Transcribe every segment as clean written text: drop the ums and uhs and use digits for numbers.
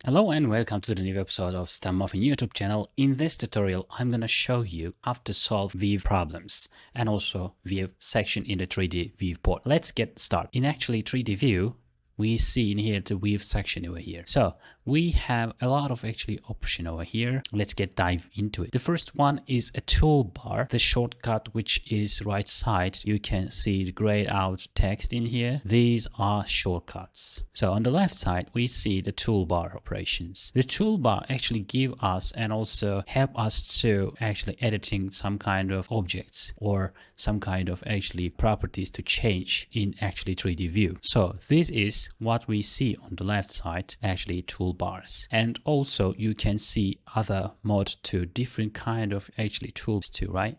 Hello and welcome to the new episode of STEMmuffin YouTube channel. In this tutorial, I'm going to show you how to solve view problems and also view section in the 3D viewport. Let's get started. In actually 3D view, we see in here the view section over here. So we have a lot of actually option over here. Let's dive into it. The first one is a toolbar, the shortcut which is right side. You can see the grayed out text in here. These are shortcuts. So on the left side, we see the toolbar operations. The toolbar actually give us and also help us to actually editing some kind of objects or some kind of actually properties to change in actually 3D view. So this is what we see on the left side, actually toolbars. And also you can see other mode to different kind of actually tools too, right?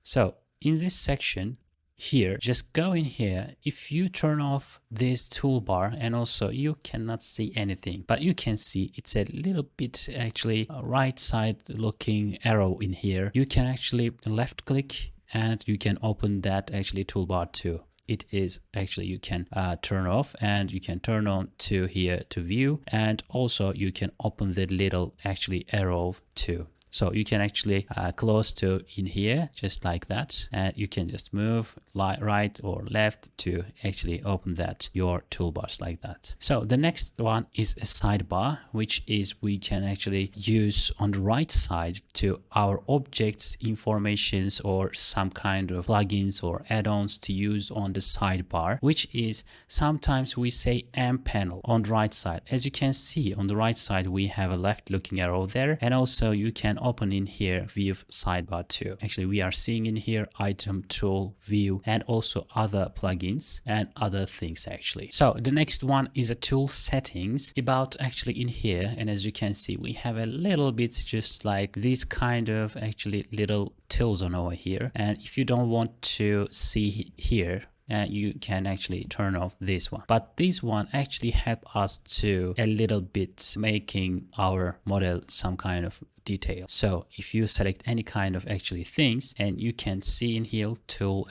So in this section here, just go in here. If you turn off this toolbar, and also you cannot see anything, but you can see it's a little bit actually a right side looking arrow in here. You can actually left click and you can open that actually toolbar too. It is actually you can turn off and you can turn on to here to view, and also you can open the little actually arrow too. So you can actually close to in here just like that, and you can just move right or left to actually open that your toolbars like that. So the next one is a sidebar, which is we can actually use on the right side to our objects informations or some kind of plugins or add-ons to use on the sidebar, which is sometimes we say M panel on the right side. As you can see on the right side, we have a left looking arrow there, and also you can open in here view sidebar too. Actually we are seeing in here item tool view and also other plugins and other things actually. So the next one is a tool settings about actually in here, and as you can see we have a little bit just like this kind of actually little tools on over here, and if you don't want to see here, you can actually turn off this one, but this one actually help us to a little bit making our model some kind of detail. So if you select any kind of actually things, and you can see in here tool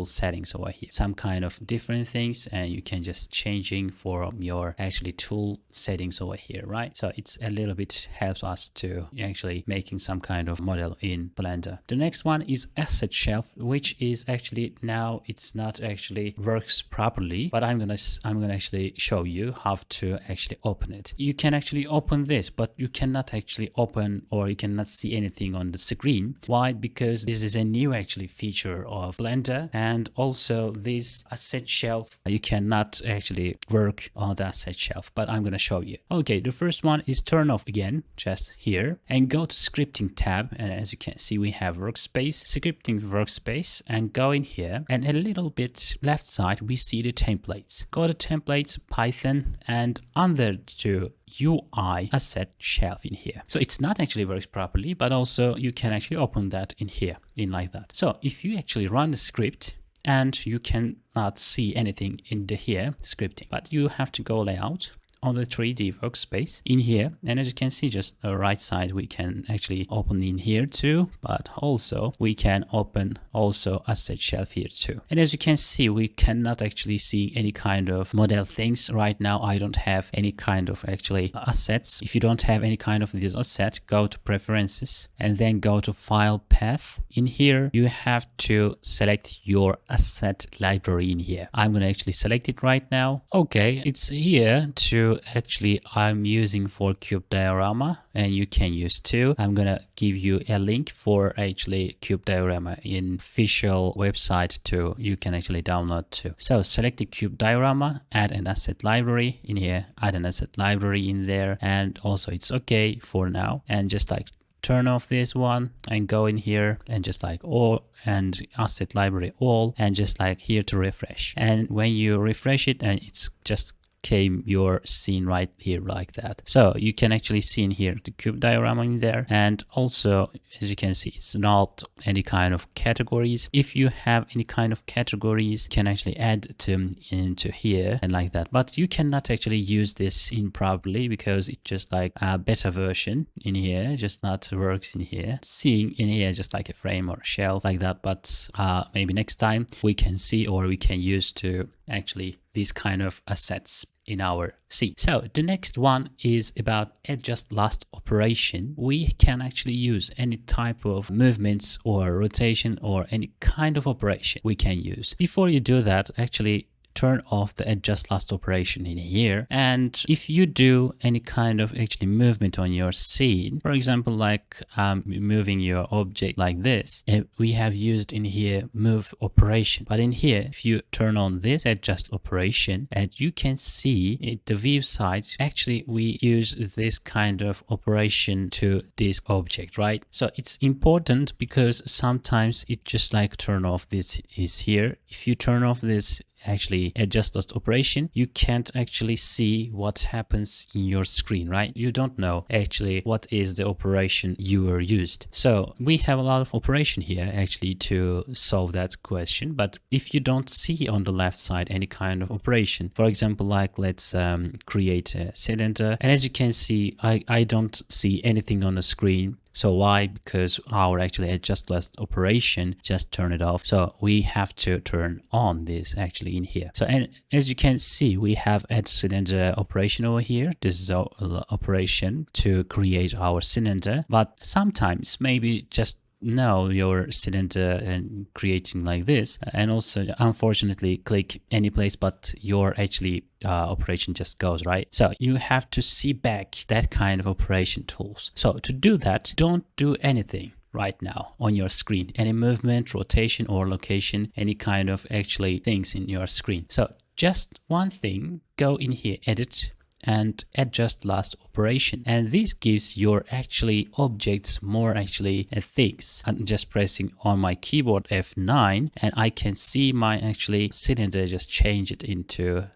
settings over here, some kind of different things, and you can just changing for your actually tool settings over here, right? So it's a little bit helps us to actually making some kind of model in Blender. The next one is asset shelf, which is actually now it's not actually works properly, but I'm gonna actually show you how to actually open it. You can actually open this, but you cannot actually open or you cannot see anything on the screen. Why? Because this is a new actually feature of Blender, and also this asset shelf you cannot actually work on the asset shelf, but I'm gonna show you. Okay, the first one is turn off again, just here, and go to scripting tab, and as you can see we have workspace, scripting workspace, and go in here, and a little bit left side we see the templates. Go to templates, Python, and under to UI asset shelf in here. So it's not actually works properly, but also you can actually open that in here in like that. So if you actually run the script, and you cannot see anything in the here scripting, but you have to go layout on the 3D workspace in here, and as you can see just the right side we can actually open in here too, but also we can open also asset shelf here too. And as you can see we cannot actually see any kind of model things right now. I don't have any kind of actually assets. If you don't have any kind of this asset, go to preferences and then go to file path. In here you have to select your asset library in here. I'm gonna actually select it right now. Okay, it's here to actually I'm using for cube diorama, and you can use too. I'm gonna give you a link for actually cube diorama in official website too. You can actually download too. So select the cube diorama, add an asset library in here, add an asset library in there, and also it's okay for now, and just like turn off this one and go in here and just like all and asset library all, and just like here to refresh, and when you refresh it and it's just came your scene right here like that. So you can actually see in here the cube diorama in there, and also as you can see it's not any kind of categories. If you have any kind of categories you can actually add them into here and like that, but you cannot actually use this in properly because it's just like a beta version in here, just not works in here. Seeing in here just like a frame or a shelf like that, but maybe next time we can see or we can use to actually these kind of assets. in our scene. So the next one is about adjust last operation. We can actually use any type of movements or rotation or any kind of operation we can use. Before you do that, actually turn off the adjust last operation in here. And if you do any kind of actually movement on your scene, for example, like moving your object like this, we have used in here move operation. But in here, if you turn on this adjust operation, and you can see at the view side, actually we use this kind of operation to this object, right? So it's important because sometimes it just like turn off this is here. If you turn off this actually adjust last operation, you can't actually see what happens in your screen, right? You don't know actually what is the operation you were used. So we have a lot of operation here actually to solve that question. But if you don't see on the left side any kind of operation, for example, like let's create a cylinder, and as you can see, I don't see anything on the screen. So why? Because our actually adjust last operation just turn it off. So we have to turn on this actually in here. So, and as you can see, we have add cylinder operation over here. This is our operation to create our cylinder. But sometimes maybe just know your cylinder and creating like this, and also unfortunately click any place but your actually operation just goes, right? So you have to see back that kind of operation tools. So to do that, don't do anything right now on your screen, any movement, rotation or location, any kind of actually things in your screen. So just one thing, go in here, edit, and adjust last operation, and this gives your actually objects more actually things. I'm just pressing on my keyboard F9 and I can see my actually cylinder just change it into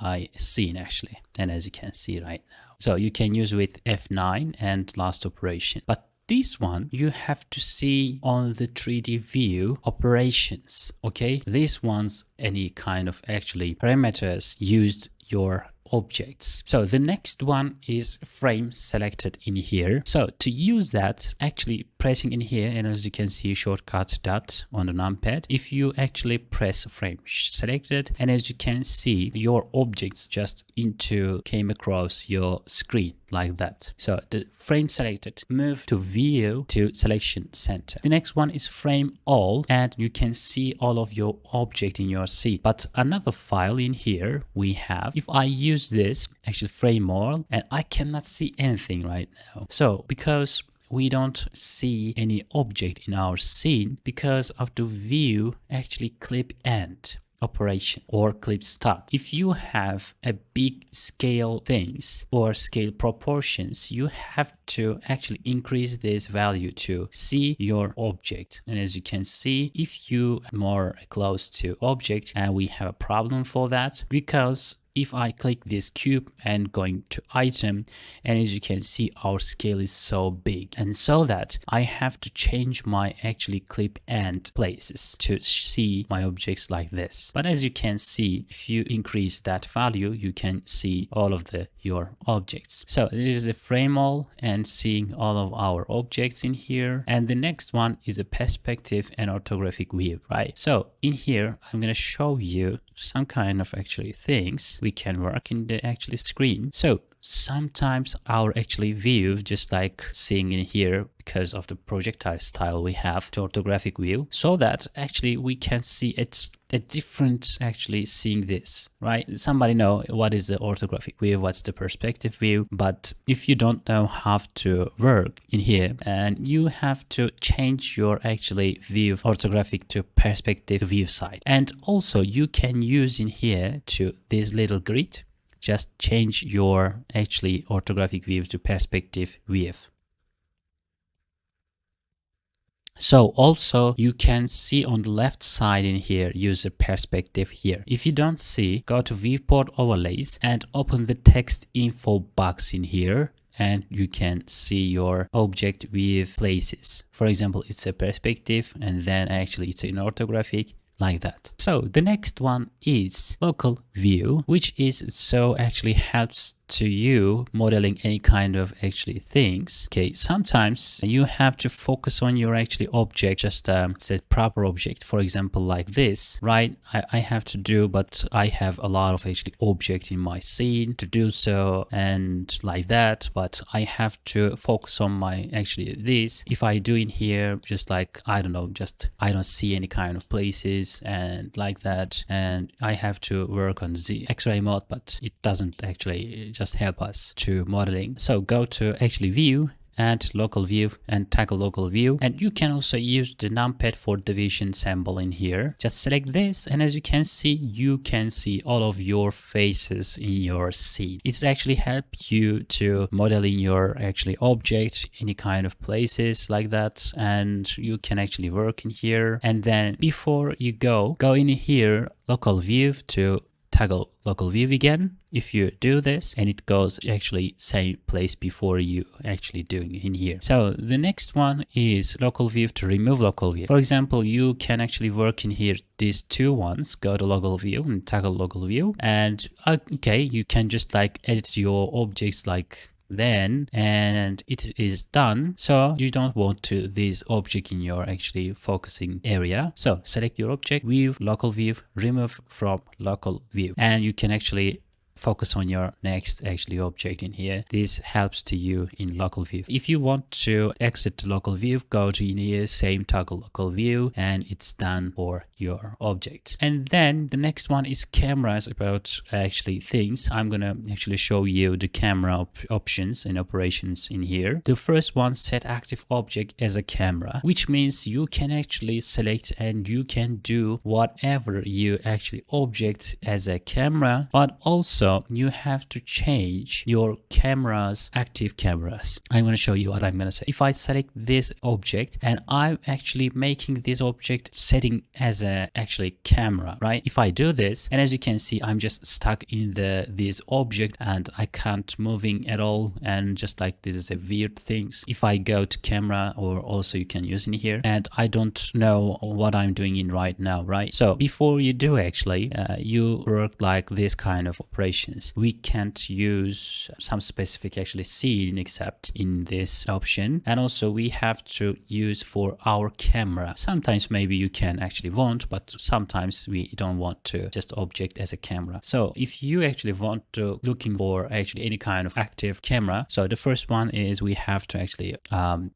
my scene actually, and as you can see right now. So you can use with F9 and last operation, but this one you have to see on the 3D view operations. Okay, these ones any kind of actually parameters used your objects. So the next one is frame selected in here. So to use that, actually pressing in here, and as you can see shortcut dot on the numpad, if you actually press frame selected, and as you can see your objects just came across your screen like that. So the frame selected, move to view to selection center. The next one is frame all, and you can see all of your object in your scene. But another file in here we have, if I use this actually frame all, and I cannot see anything right now. So because we don't see any object in our scene because of the view actually clip end operation or clip start. If you have a big scale things or scale proportions, you have to actually increase this value to see your object. And as you can see, if you are more close to object, and we have a problem for that, because if I click this cube and going to item, and as you can see our scale is so big, and so that I have to change my actually clip end places to see my objects like this. But as you can see, if you increase that value, you can see all of your objects. So this is a frame all and seeing all of our objects in here. And the next one is a perspective and orthographic view, right? So in here I'm going to show you some kind of actually things we can work in the actually screen. So sometimes our actually view, just like seeing in here because of the projectile style we have to orthographic view, so that actually we can see it's a different actually seeing this, right? Somebody know what is the orthographic view, what's the perspective view, but if you don't know how to work in here, and you have to change your actually view orthographic to perspective view side. And also you can use in here to this little grid, just change your actually orthographic view to perspective view. So also you can see on the left side in here, user perspective here. If you don't see, go to viewport overlays and open the text info box in here, and you can see your object with places. For example, it's a perspective, and then actually it's an orthographic, like that. So the next one is local view, which is so actually helps to you modeling any kind of actually things, okay, sometimes you have to focus on your actually object, just set proper object. For example, like this, right? I have to do, but I have a lot of actually object in my scene to do so, and like that, but I have to focus on my actually this. If I do in here, just like, I don't know, just I don't see any kind of places and like that, and I have to work on the X-ray mode, but it doesn't actually just help us to modeling. So go to actually view and local view and toggle local view, and you can also use the numpad for division symbol in here. Just select this, and as you can see all of your faces in your scene. It's actually help you to modeling your actually object, any kind of places like that, and you can actually work in here. And then before you go in here, local view to toggle local view again. If you do this, and it goes actually same place before you actually doing in here. So the next one is local view to remove local view. For example, you can actually work in here these two ones. Go to local view and toggle local view, and okay, you can just like edit your objects like then, and it is done. So you don't want to this object in your actually focusing area. So select your object, view, local view, remove from local view, and you can actually focus on your next actually object in here. This helps to you in local view. If you want to exit the local view, go to in here, same toggle local view, and it's done for your object. And then the next one is cameras, about actually things. I'm gonna actually show you the camera options and operations in here. The first one, set active object as a camera, which means you can actually select and you can do whatever you actually object as a camera, but also you have to change your cameras, active cameras. I'm going to show you what I'm going to say. If I select this object and I'm actually making this object setting as a actually camera, right? If I do this, and as you can see, I'm just stuck in this object and I can't moving at all, and just like this is a weird things. If I go to camera, or also you can use in here, and I don't know what I'm doing in right now, right? So before you do actually, you work like this kind of operation. We can't use some specific actually scene except in this option, and also we have to use for our camera. Sometimes maybe you can actually want, but sometimes we don't want to just object as a camera. So if you actually want to looking for actually any kind of active camera, so the first one is we have to actually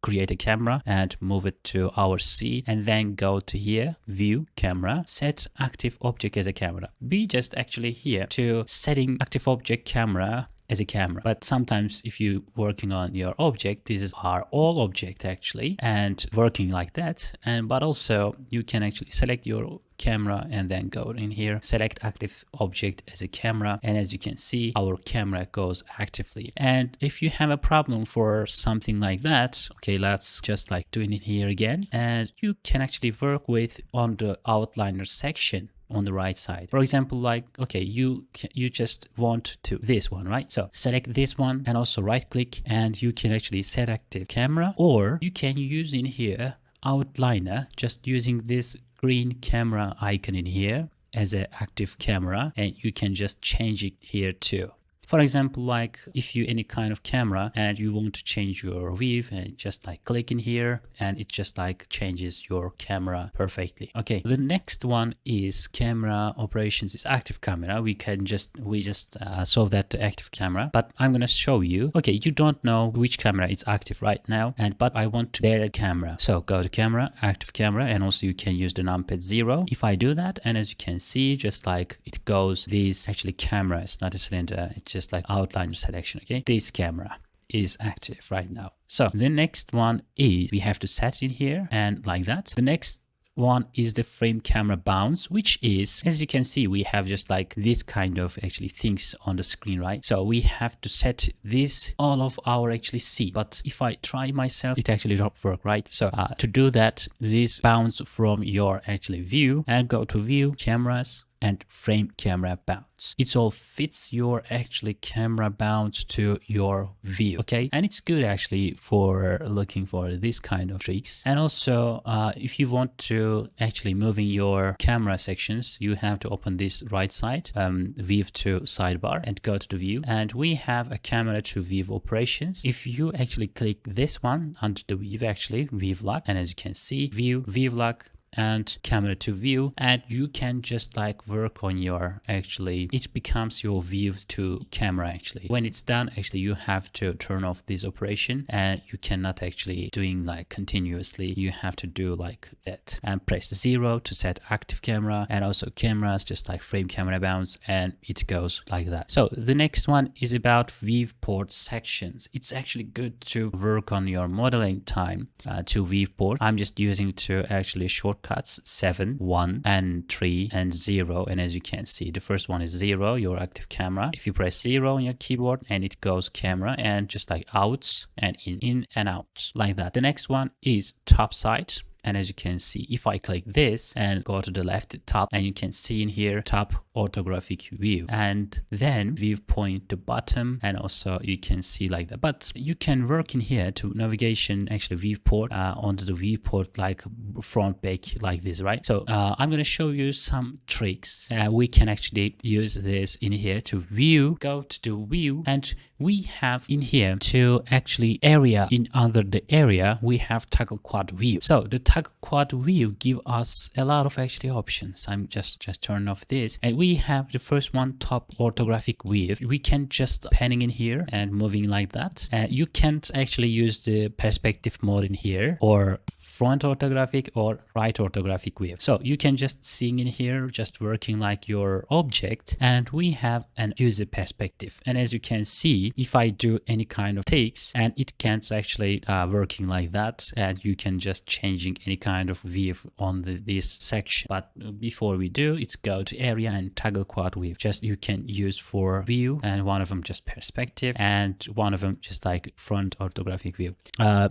create a camera and move it to our scene, and then go to here, view camera, set active object as a camera. Be just actually here to setting active object camera as a camera. But sometimes if you working on your object, this is our all object actually, and working like that. And but also you can actually select your camera and then go in here, select active object as a camera, and as you can see, our camera goes actively. And if you have a problem for something like that, okay, let's just like doing it here again, and you can actually work with on the outliner section on the right side. For example, like, okay, you just want to this one, right? So select this one and also right click, and you can actually set active camera, or you can use in here outliner, just using this green camera icon in here as an active camera, and you can just change it here too. For example, like if you any kind of camera and you want to change your view, and just like click in here, and it just like changes your camera perfectly. Okay, the next one is camera operations is active camera. We just solve that to active camera, but I'm gonna show you. Okay, you don't know which camera is active right now, but I want to delete camera. So go to camera, active camera, and also you can use the numpad 0. If I do that, and as you can see, just like it goes, these actually camera is not a cylinder, it's just like outline selection. Okay, this camera is active right now. So the next one is we have to set in here, and like that. The next one is the frame camera bounce, which is, as you can see, we have just like this kind of actually things on the screen, right? So we have to set this all of our actually see, but if I try myself, it actually don't work, right? So to do that, this bounce from your actually view, and go to view cameras, and frame camera bounce. It all fits your actually camera bounce to your view. Okay, and it's good actually for looking for this kind of tricks. And also if you want to actually moving your camera sections, you have to open this right side, view to sidebar, and go to the view, and we have a camera to view operations. If you actually click this one under the view, actually view lock, and as you can see, view lock and camera to view, and you can just like work on your actually it becomes your view to camera. Actually when it's done, actually you have to turn off this operation, and you cannot actually doing like continuously. You have to do like that and press 0 to set active camera, and also cameras just like frame camera bounce, and it goes like that. So the next one is about viewport sections. It's actually good to work on your modeling time to viewport. I'm just using to actually shortcuts 7, 1 and 3 and 0, and as you can see, the first one is 0, your active camera. If you press 0 on your keyboard, and it goes camera, and just like outs and in and out like that. The next one is top side, and as you can see, if I click this and go to the left top, and you can see in here top orthographic view, and then viewpoint the bottom, and also you can see like that. But you can work in here to navigation actually viewport onto the viewport like front back like this, right? So I'm going to show you some tricks. We can actually use this in here to view, go to the view, and we have in here to actually area. In under the area we have toggle quad view. So the toggle quad view give us a lot of actually options. I'm just turn off this, and we have the first one, top orthographic view. We can just panning in here and moving like that. You can't actually use the perspective mode in here, or front orthographic or right orthographic view. So you can just see in here, just working like your object, and we have an user perspective. And as you can see, if I do any kind of takes, and it can't actually working like that, and you can just changing any kind of view on this section. But before we do, it's go to area and toggle quad view. Just you can use for view, and one of them just perspective, and one of them just like front orthographic view.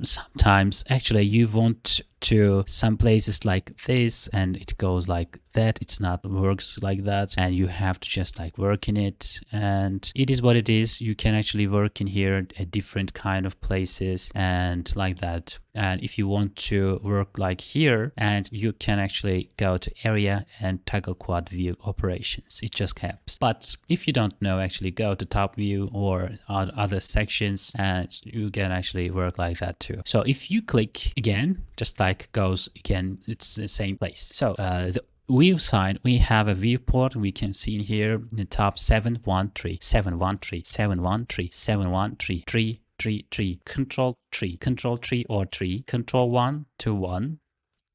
Sometimes actually you want to some places like this, and it goes like that. It's not works like that, and you have to just like work in it, and it is what it is. You can actually work in here at different kind of places and like that. And if you want to work like here, and you can actually go to area and toggle quad view operations. It just helps. But if you don't know, actually go to top view or other sections, and you can actually work like that too. So if you click again, just like goes again, it's the same place. So the view side, we have a viewport. We can see in here in the top 713, 713, 713, 713, 3, 3, 3, control 3, control 3 or 3, control 1 to 1,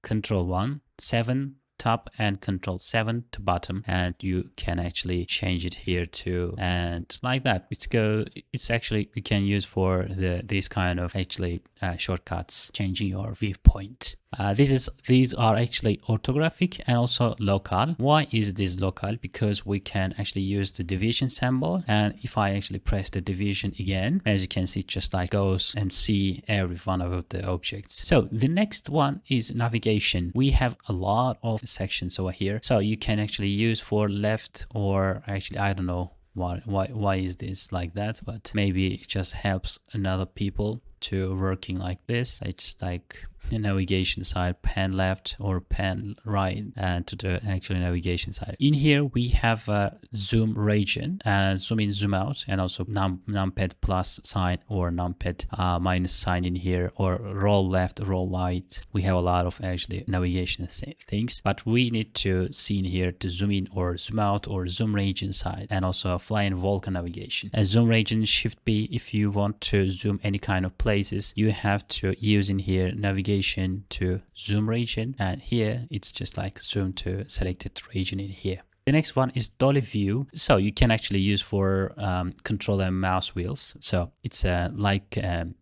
control 1, 7 top, and control 7 to bottom, and you can actually change it here too, and like that. It's actually you can use for these kind of actually shortcuts, changing your viewpoint. These are actually orthographic and also local. Why is this local? Because we can actually use the division symbol, and if I actually press the division again, as you can see, it just like goes and see every one of the objects. So the next one is navigation. We have a lot of sections over here, so you can actually use for left, or actually I don't know why is this like that, but maybe it just helps another people to working like this. I just like the navigation side, pan left or pan right, and to the actual navigation side. In here we have a zoom region, and zoom in, zoom out, and also numpad plus sign or numpad minus sign in here, or roll left, roll right. We have a lot of actually navigation things, but we need to see in here to zoom in or zoom out, or zoom region side, and also fly and Vulkan navigation. A zoom region, shift B. If you want to zoom any kind of places, you have to use in here navigation to zoom region, and here it's just like zoom to selected region in here. The next one is Dolly View. So you can actually use for control and mouse wheels. So it's like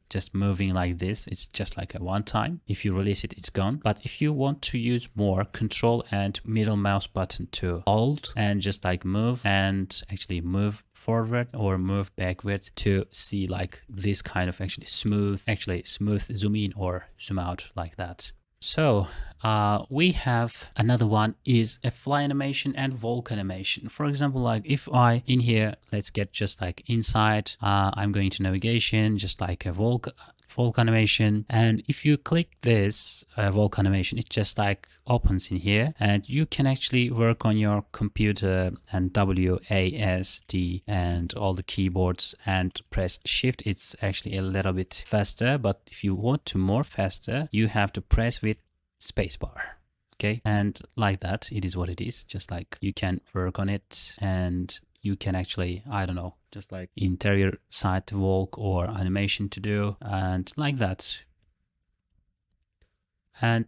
just moving like this. It's just like a one time. If you release it, it's gone. But if you want to use more, control and middle mouse button to hold and just like move, and actually move forward or move backward to see like this kind of actually smooth zoom in or zoom out like that. So we have another one is a fly animation and walk animation. For example, like if I in here, let's get just like inside, I'm going to navigation, just like a walk animation, and if you click this walk animation, it just like opens in here, and you can actually work on your computer and WASD and all the keyboards and press shift. It's actually a little bit faster, but if you want to more faster, you have to press with Spacebar. Okay, and like that, it is what it is. Just like you can work on it, and you can actually, I don't know, just like interior side to walk or animation to do, and like that. And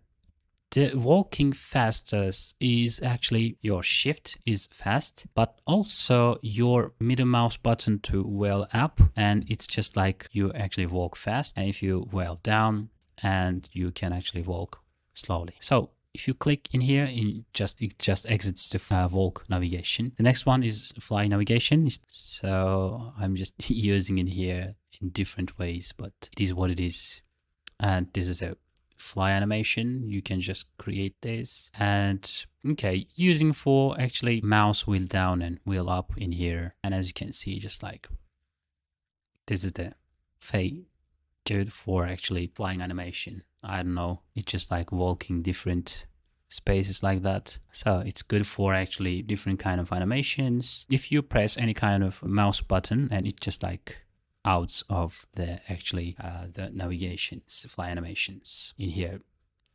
the walking fastest is actually your shift is fast, but also your middle mouse button to wheel up, and it's just like you actually walk fast, and if you wheel down, and you can actually walk slowly. So if you click in here, it just exits the walk navigation. The next one is fly navigation. So I'm just using it here in different ways, but it is what it is. And this is a fly animation. You can just create this, and okay, using for actually mouse wheel down and wheel up in here. And as you can see, just like this is the fade. Good for actually flying animation. I don't know, it's just like walking different spaces like that. So it's good for actually different kind of animations. If you press any kind of mouse button, and it just like out of the actually the navigations, fly animations in here,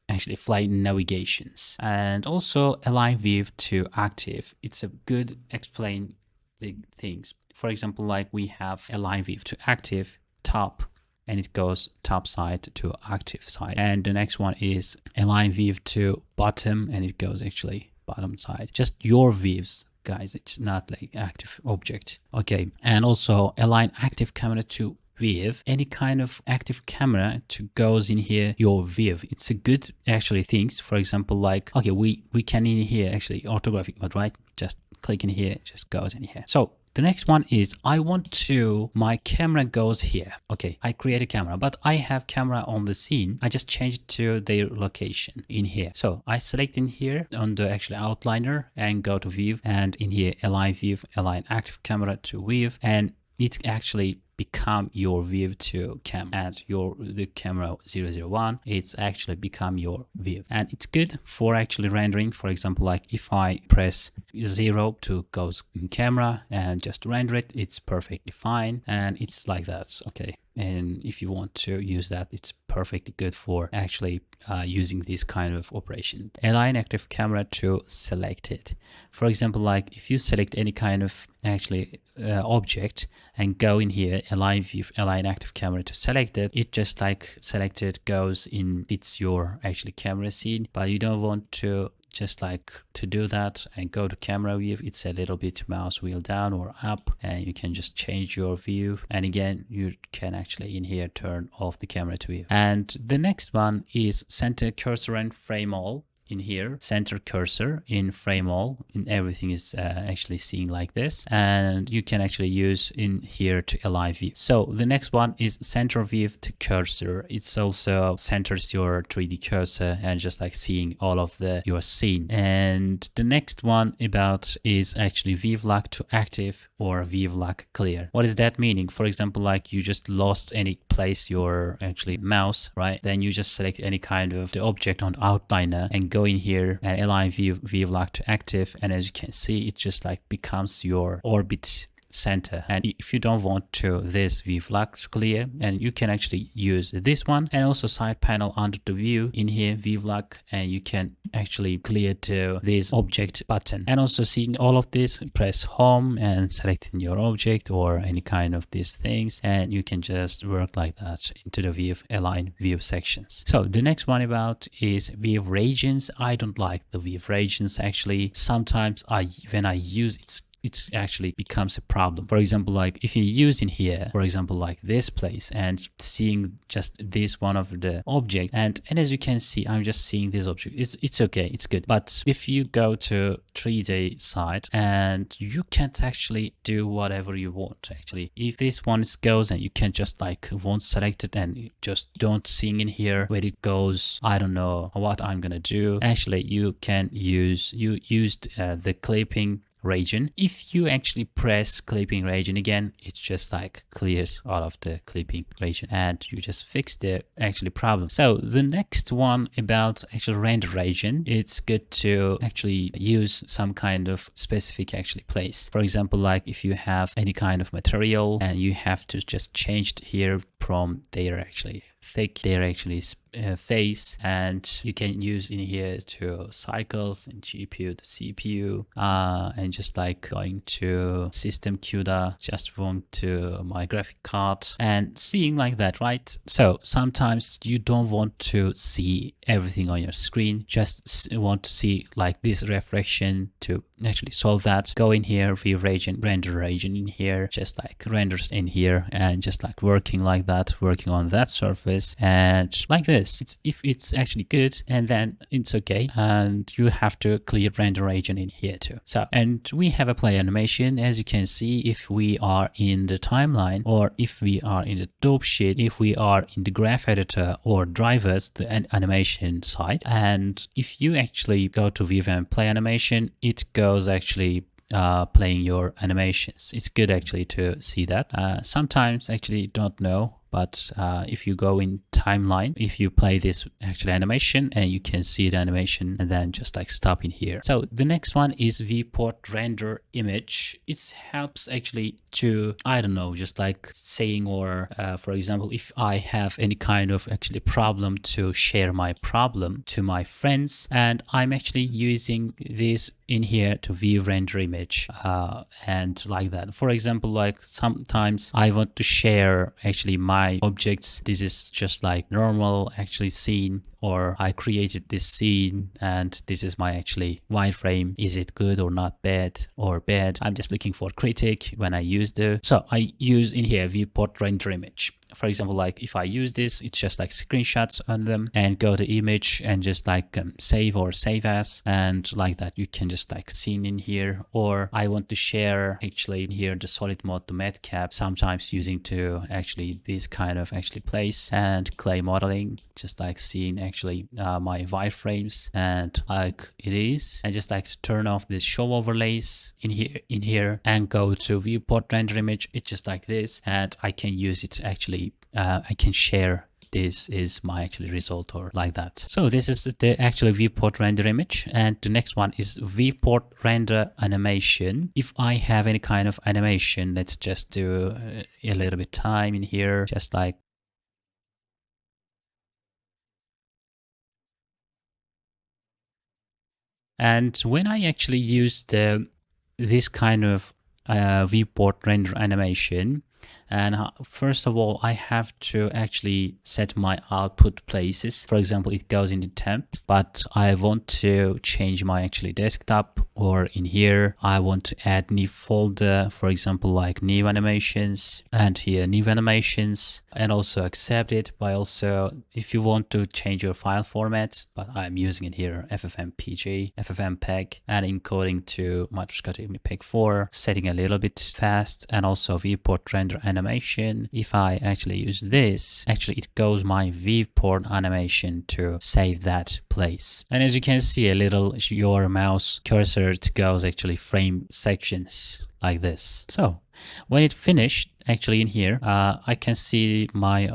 actually fly navigations. And also align view to active. It's a good explain the things. For example, like we have align view to active top, and it goes top side to active side. And the next one is align view to bottom, and it goes actually bottom side. Just your views, guys, it's not like active object. Okay, and also align active camera to view. Any kind of active camera to goes in here your view. It's a good actually things. For example, like okay, we can in here actually orthographic mode, right? Just click in here, it just goes in here. So the next one is I want to, my camera goes here. Okay, I create a camera, but I have camera on the scene. I just change it to their location in here. So I select in here on the actually outliner and go to view, and in here align view, align active camera to view, and it actually become your view to cam, and the camera 001, it's actually become your view, and it's good for actually rendering. For example, like if I press 0 to goes in camera and just render it, it's perfectly fine, and it's like that. Okay, and if you want to use that, it's perfectly good for actually using this kind of operation. Align active camera to selected. For example, like if you select any kind of actually object and go in here, align view, align active camera to selected, it just like selected goes in, it's your actually camera scene, but you don't want to just like to do that and go to camera view. It's a little bit mouse wheel down or up, and you can just change your view, and again you can actually in here turn off the camera to view. And the next one is center cursor and frame all. In here, center cursor in frame all, in everything is actually seeing like this, and you can actually use in here to align view. So the next one is center view to cursor. It's also centers your 3D cursor and just like seeing all of your scene. And the next one about is actually view lock to active or view lock clear. What is that meaning? For example, like you just lost any place your actually mouse, right? Then you just select any kind of the object on outliner and go in here and align view lock to active, and as you can see, it just like becomes your orbit center. And if you don't want to this view lock clear, and you can actually use this one, and also side panel under the view in here view lock, and you can actually clear to this object button. And also seeing all of this, press home and selecting your object or any kind of these things, and you can just work like that into the view align view sections. So the next one about is view regions. I don't like the view regions actually. Sometimes when I use it's it actually becomes a problem. For example, like if you use in here, for example, like this place and seeing just this one of the object, and as you can see, I'm just seeing this object. It's okay, it's good. But if you go to 3D side and you can't actually do whatever you want actually. If this one goes and you can just like won't select it and just don't sing in here where it goes, I don't know what I'm gonna do. Actually, you used the clipping region. If you actually press clipping region again, it just like clears all of the clipping region and you just fix the actually problem. So the next one about actual render region, it's good to actually use some kind of specific actually place. For example, like if you have any kind of material and you have to just change it here from their actually thick, their actually face, and you can use in here to cycles and GPU to CPU, and just like going to system CUDA, just want to my graphic card and seeing like that, right? So sometimes you don't want to see everything on your screen, just want to see like this reflection. To actually solve that, go in here, view region, render region in here, just like renders in here and just like working like that, working on that surface and like this. If it's actually good, and then it's okay, and you have to clear render region in here too. So, and we have a play animation. As you can see, if we are in the timeline, or if we are in the dope sheet, if we are in the graph editor or drivers, the animation side, and if you actually go to view and play animation, it goes actually playing your animations. It's good actually to see that. Sometimes actually don't know, but if you go in timeline, if you play this actual animation and you can see the animation and then just like stop in here. So the next one is Viewport Render Image. It helps actually to, I don't know, just like saying, or for example, if I have any kind of actually problem, to share my problem to my friends, and I'm actually using this in here to view render image and like that. For example, like sometimes I want to share actually my objects. This is just like normal actually scene, or I created this scene and this is my actually wireframe. Is it good or not bad or bad? I'm just looking for critic when I use the, so I use in here viewport render image. For example, like if I use this, it's just like screenshots on them and go to image and just like save or save as, and like that you can just like scene in here. Or I want to share actually in here the solid mode to matcap, sometimes using to actually this kind of actually place and clay modeling, just like seeing actually my wireframes and like it is, and just like to turn off this show overlays in here and go to viewport render image. It's just like this, and I can use it actually. I can share this is my actually result or like that. So this is the actual viewport render image, and the next one is viewport render animation. If I have any kind of animation, let's just do a little bit time in here, just like. And when I actually use this kind of viewport render animation, and first of all, I have to actually set my output places. For example, it goes in the temp, but I want to change my actually desktop, or in here, I want to add new folder, for example, like new animations, and here new animations, and also accept it by also, if you want to change your file format, but I'm using it here, FFmpeg, FFmpeg, and encoding to MicroScope 4, setting a little bit fast, and also viewport render animation. If I actually use this, actually it goes my viewport animation to save that place. And as you can see, a little your mouse cursor, it goes actually frame sections like this. So when it finished, actually in here, I can see my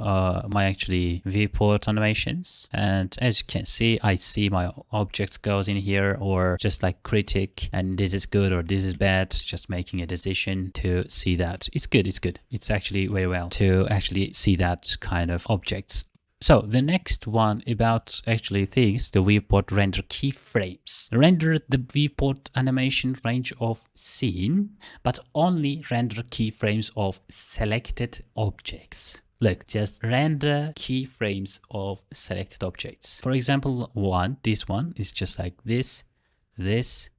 my actually viewport animations, and as you can see, I see my objects goes in here, or just like critic, and this is good or this is bad, just making a decision to see that. It's good, it's good. It's actually very well to actually see that kind of objects. So the next one about actually things, the viewport render keyframes. Render the viewport animation range of scene, but only render keyframes of selected objects. Look, just render keyframes of selected objects. For example, this one is just like this,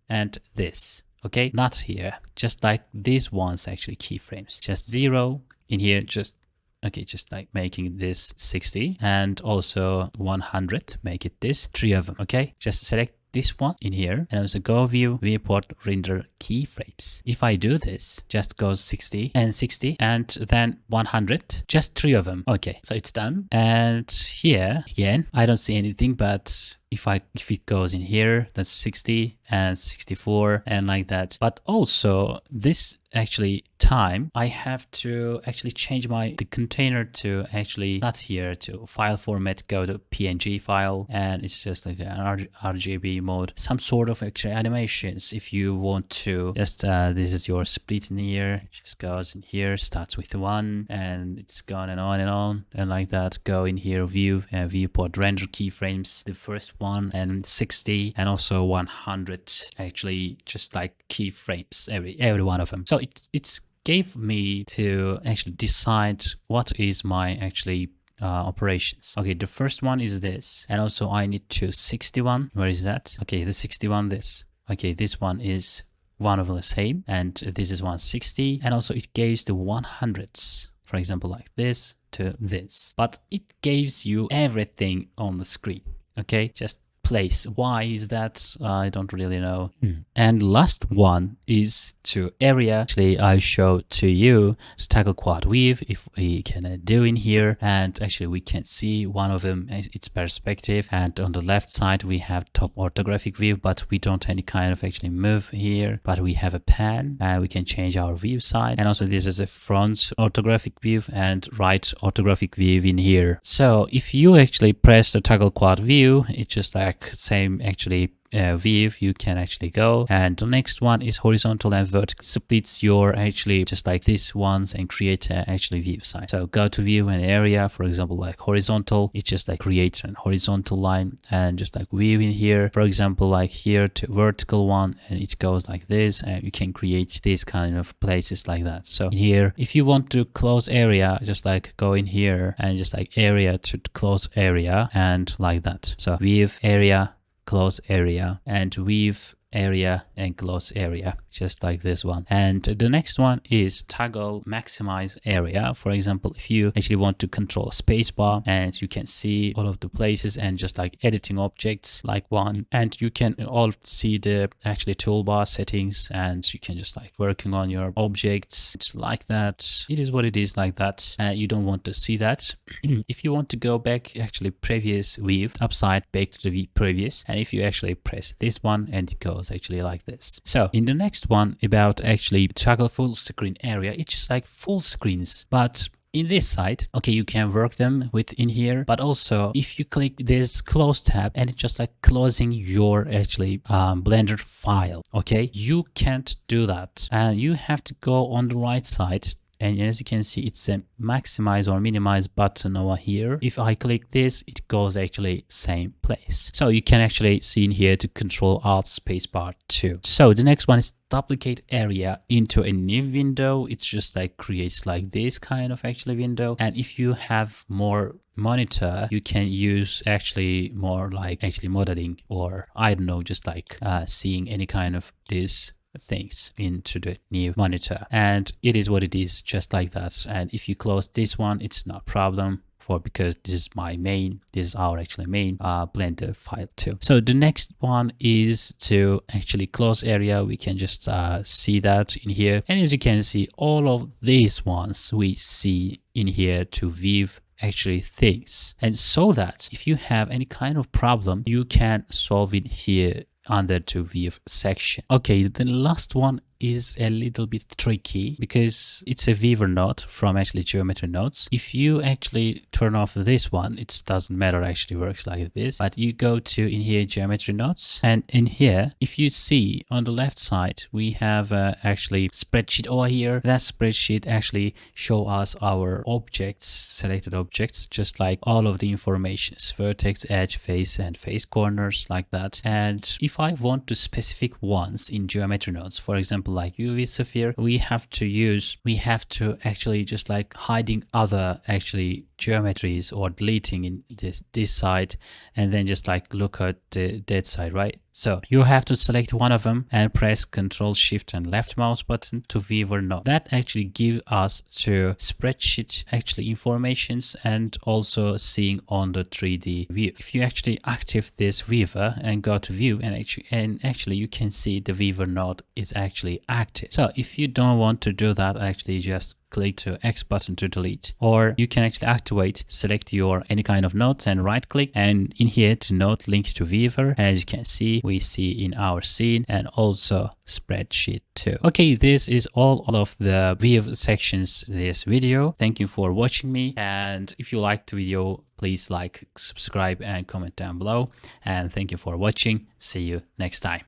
and this. okay? Not here, just like these ones actually keyframes, just 0 in here, just okay, just like making this 60 and also 100, make it this, 3 of them, okay? Just select this one in here and also go view viewport render keyframes. If I do this, just goes 60 and then 100, just 3 of them. Okay, so it's done. And here again, I don't see anything, but if it goes in here, that's 60 and 64 and like that. But also this actually time, I have to actually change the container to actually not here, to file format, go to PNG file, and it's just like an RGB mode, some sort of actually animations. If you want to just this is your split in here, just goes in here, starts with 1 and it's gone and on and like that. Go in here, view viewport render keyframes, the first one, and 60 and also 100 actually, just like keyframes, every one of them. So it's gave me to actually decide what is my actually operations. Okay, the first one is this, and also I need to 61. Where is that? Okay, the 61, this. Okay, this one is one of the same, and this is 160, and also it gives the 100s, for example, like this to this, but it gives you everything on the screen. Okay, just place. Why is that? I don't really know. And last one is to area. Actually, I show to you to toggle quad view if we can do in here, and actually we can see one of them, its perspective, and on the left side we have top orthographic view, but we don't any kind of actually move here, but we have a pan and we can change our view side, and also this is a front orthographic view and right orthographic view in here. So if you actually press the toggle quad view, it's just like same actually view you can actually go. And the next one is horizontal and vertical, splits your actually just like this ones and create actually view side. So go to view and area, for example, like horizontal, it's just like create an horizontal line and just like view in here, for example, like here to vertical one, and it goes like this, and you can create these kind of places like that. So in here, if you want to close area, just like go in here and just like area to close area and like that. So view area, close area, and weave area and close area, just like this one. And the next one is toggle maximize area. For example, if you actually want to control spacebar, and you can see all of the places and just like editing objects like one, and you can all see the actually toolbar settings, and you can just like working on your objects. It's like that. It is what it is, like that. You don't want to see that. If you want to go back actually previous view, upside back to the previous, and if you actually press this one, and it goes actually like this. So in the next one about actually toggle full screen area, it's just like full screens, but in this side, okay, you can work them within here, but also if you click this close tab, and it's just like closing your actually Blender file, okay, you can't do that, and you have to go on the right side. And as you can see, it's a maximize or minimize button over here. If I click this, it goes actually same place. So you can actually see in here to control alt spacebar too. So the next one is duplicate area into a new window. It's just like creates like this kind of actually window. And if you have more monitor, you can use actually more like actually modeling, or I don't know, just like seeing any kind of this things into the new monitor, and it is what it is, just like that. And if you close this one, it's not a problem, because this is my main, this is our actually main Blender file too. So the next one is to actually close area. We can just see that in here, and as you can see, all of these ones we see in here to view actually things, and so that if you have any kind of problem, you can solve it here under to view section. Okay, the last one is a little bit tricky because it's a viewer node from actually geometry nodes. If you actually turn off this one, it doesn't matter, actually works like this, but you go to in here geometry nodes, and in here if you see on the left side we have actually spreadsheet over here. That spreadsheet actually show us our objects, selected objects, just like all of the informations, vertex, edge, face, and face corners, like that. And if I want to specific ones in geometry nodes, for example like UV sphere, we have to actually just like hiding other actually geometries or deleting in this side, and then just like look at that side, right? So you have to select one of them and press Ctrl Shift and left mouse button to view or not. That actually gives us to spreadsheet actually informations and also seeing on the 3D view. If you actually active this viewer and go to view, and actually you can see the viewer node is actually active. So if you don't want to do that, actually just click to X button to delete, or you can actually activate, select your any kind of nodes and right click, and in here to node link to viewer. As you can see, we see in our scene and also spreadsheet too. Okay, this is all of the view sections this video. Thank you for watching me, and if you liked the video, please like, subscribe and comment down below, and thank you for watching. See you next time.